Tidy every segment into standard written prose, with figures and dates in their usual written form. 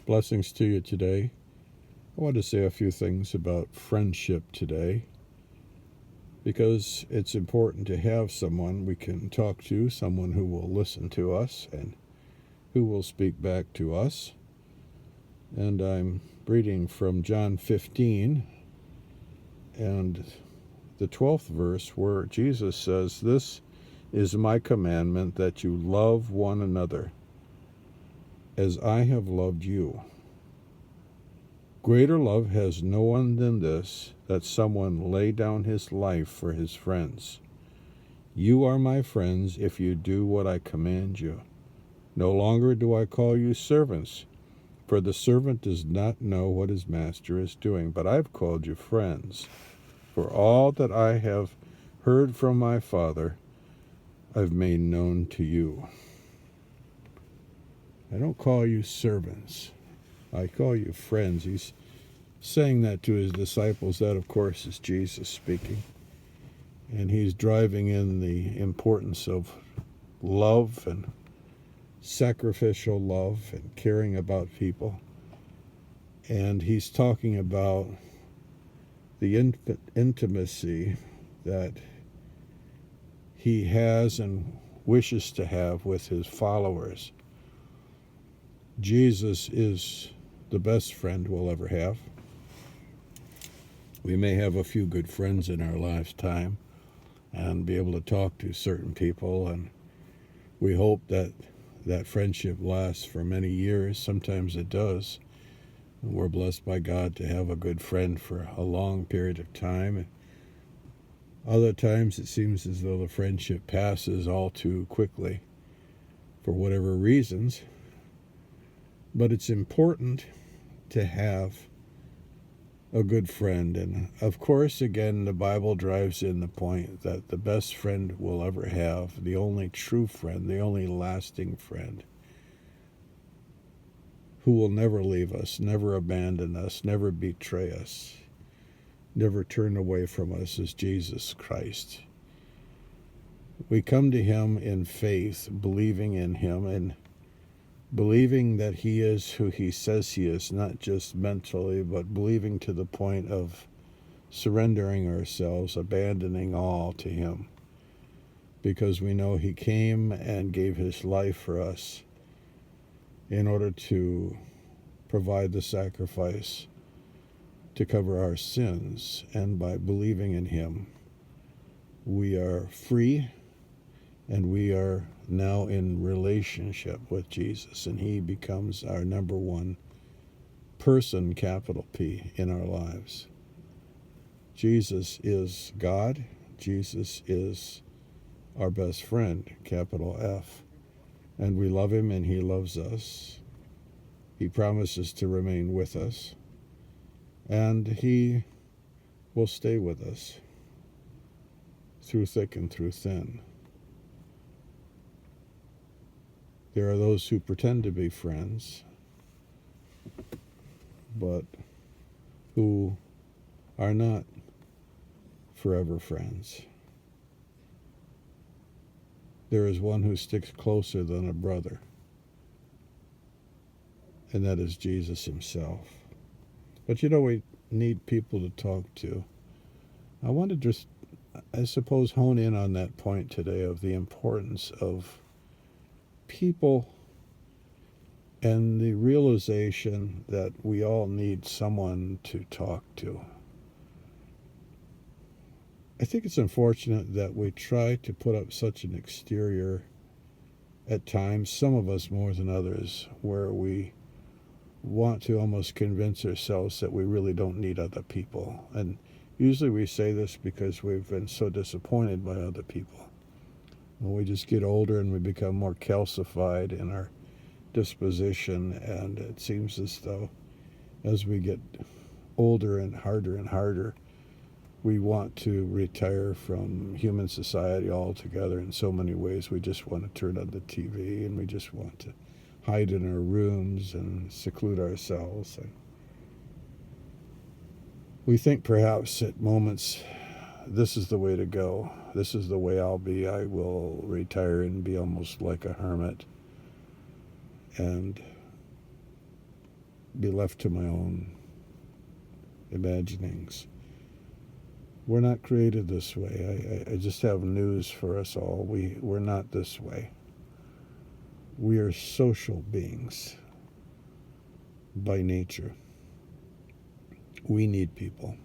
Blessings to you today. I want to say a few things about friendship today because it's important to have someone we can talk to, someone who will listen to us and who will speak back to us. And I'm reading from John 15 and the 12th verse where Jesus says, "This is my commandment, that you love one another as I have loved you. Greater love has no one than this, that someone lay down his life for his friends. You are my friends if you do what I command you. No longer do I call you servants, for the servant does not know what his master is doing, but I've called you friends. For all that I have heard from my Father, I've made known to you." I don't call you servants. I call you friends. He's saying that to his disciples. That, of course, is Jesus speaking. And he's driving in the importance of love and sacrificial love and caring about people. And he's talking about the intimacy that he has and wishes to have with his followers. Jesus is the best friend we'll ever have. We may have a few good friends in our lifetime and be able to talk to certain people, and we hope that that friendship lasts for many years. Sometimes it does. We're blessed by God to have a good friend for a long period of time. Other times it seems as though the friendship passes all too quickly for whatever reasons. But it's important to have a good friend. And of course, again, the Bible drives in the point that the best friend we'll ever have, the only true friend, the only lasting friend, who will never leave us, never abandon us, never betray us, never turn away from us, is Jesus Christ. We come to him in faith, believing in him and believing that he is who he says he is, not just mentally, but believing to the point of surrendering ourselves, abandoning all to him, because we know he came and gave his life for us in order to provide the sacrifice to cover our sins. And by believing in him, we are free, and we are now in relationship with Jesus, and he becomes our number one person, capital P, in our lives. Jesus is God. Jesus is our best friend, capital F. And we love him, and he loves us. He promises to remain with us, and he will stay with us through thick and through thin. There are those who pretend to be friends, but who are not forever friends. There is one who sticks closer than a brother, and that is Jesus himself. But we need people to talk to. I want to just, I suppose, hone in on that point today of the importance of people and the realization that we all need someone to talk to. I think it's unfortunate that we try to put up such an exterior at times, some of us more than others, where we want to almost convince ourselves that we really don't need other people. And usually we say this because we've been so disappointed by other people. When we just get older and we become more calcified in our disposition, and it seems as though as we get older and harder, we want to retire from human society altogether in so many ways. We just want to turn on the TV, and we just want to hide in our rooms and seclude ourselves. And we think perhaps at moments, this is the way to go. This is the way I'll be. I will retire and be almost like a hermit. And be left to my own imaginings. We're not created this way. I just have news for us all. We're not this way. We are social beings by nature. We need people.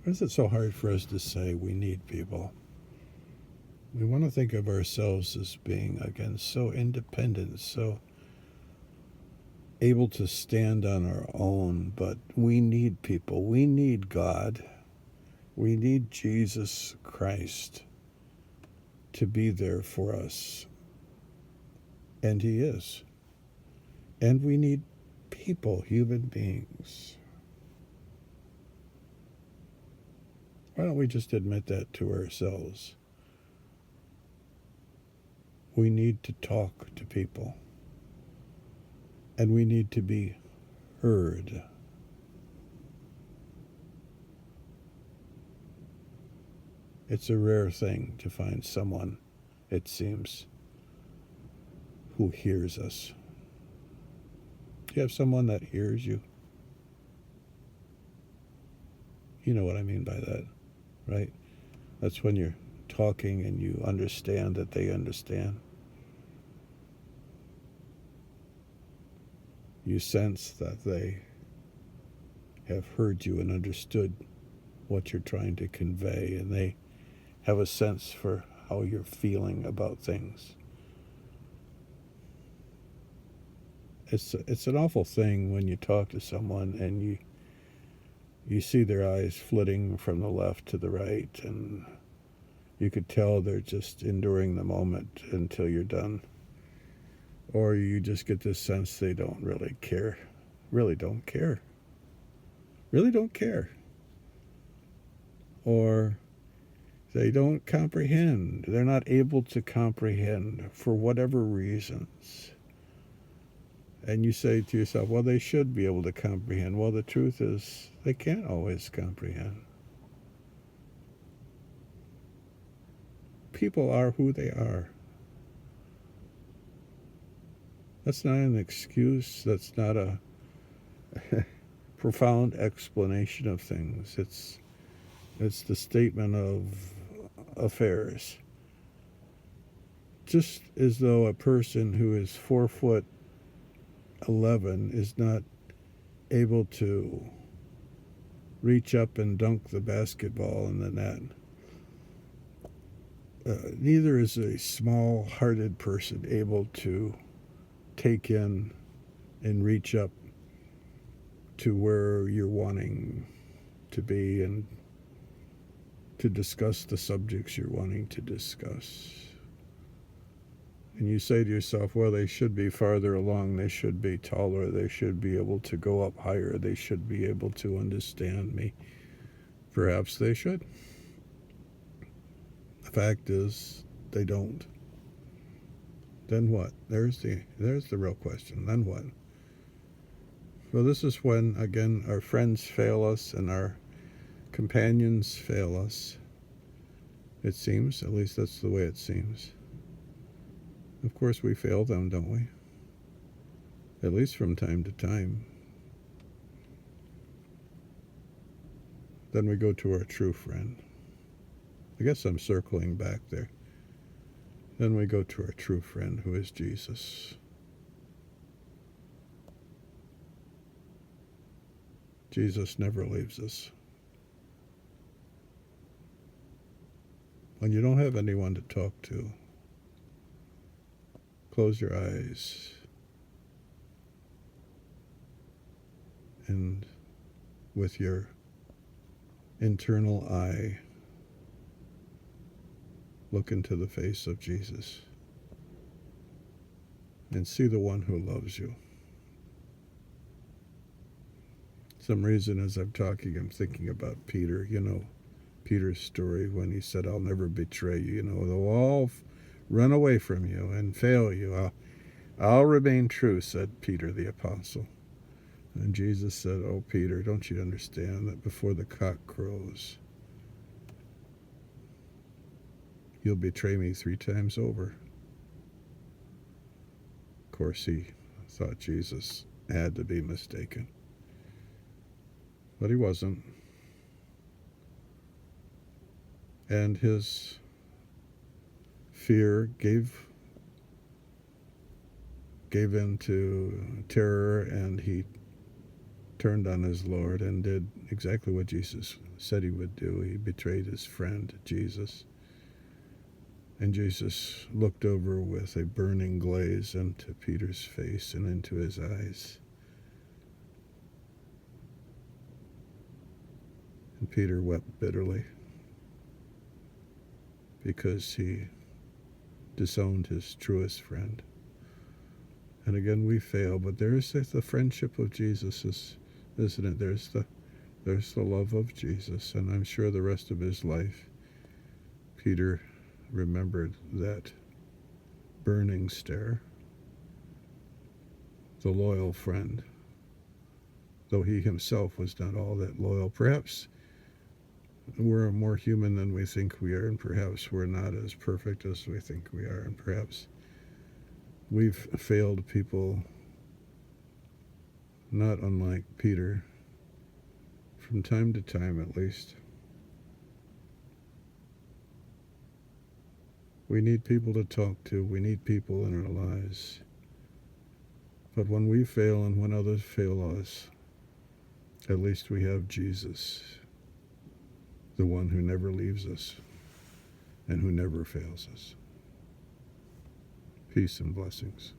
Why is it so hard for us to say we need people? We want to think of ourselves as being, again, so independent, so able to stand on our own, but we need people. We need God. We need Jesus Christ to be there for us. And He is. And we need people, human beings. Why don't we just admit that to ourselves? We need to talk to people. And we need to be heard. It's a rare thing to find someone, it seems, who hears us. Do you have someone that hears you? You know what I mean by that, right? That's when you're talking and you understand that they understand. You sense that they have heard you and understood what you're trying to convey, and they have a sense for how you're feeling about things. It's an awful thing when you talk to someone and you see their eyes flitting from the left to the right, and you could tell they're just enduring the moment until you're done. Or you just get this sense they don't really care. Really don't care. Really don't care. Or they don't comprehend. They're not able to comprehend for whatever reasons. And you say to yourself, well, they should be able to comprehend. Well, the truth is, they can't always comprehend. People are who they are. That's not an excuse. That's not a profound explanation of things. It's the statement of affairs. Just as though a person who is 4'11" is not able to reach up and dunk the basketball in the net. Neither is a small-hearted person able to take in and reach up to where you're wanting to be and to discuss the subjects you're wanting to discuss. And you say to yourself, well, they should be farther along, they should be taller, they should be able to go up higher, they should be able to understand me. Perhaps they should. The fact is, they don't. Then what? There's the real question. Then what? Well, this is when, again, our friends fail us and our companions fail us. It seems. At least that's the way it seems. Of course, we fail them, don't we? At least from time to time. Then we go to our true friend. I guess I'm circling back there. Then we go to our true friend, who is Jesus. Jesus never leaves us. When you don't have anyone to talk to, close your eyes and with your internal eye, look into the face of Jesus and see the one who loves you. Some reason as I'm talking, I'm thinking about Peter. You know, Peter's story when he said, I'll never betray you. You know, they'll all run away from you and fail you. I'll remain true, said Peter the apostle. And Jesus said, oh, Peter, don't you understand that before the cock crows, you'll betray me 3 times over? Of course, he thought Jesus had to be mistaken. But he wasn't. And his fear gave in to terror, and he turned on his Lord and did exactly what Jesus said he would do. He betrayed his friend, Jesus. And Jesus looked over with a burning glaze into Peter's face and into his eyes. And Peter wept bitterly because he disowned his truest friend. And again, we fail, but there's the friendship of Jesus, isn't it? There's the love of Jesus, and I'm sure the rest of his life, Peter remembered that burning stare, the loyal friend, though he himself was not all that loyal. Perhaps we're more human than we think we are, and perhaps we're not as perfect as we think we are, and perhaps we've failed people not unlike Peter, from time to time at least. We need people to talk to. We need people in our lives. But when we fail and when others fail us, at least we have Jesus, the one who never leaves us and who never fails us. Peace and blessings.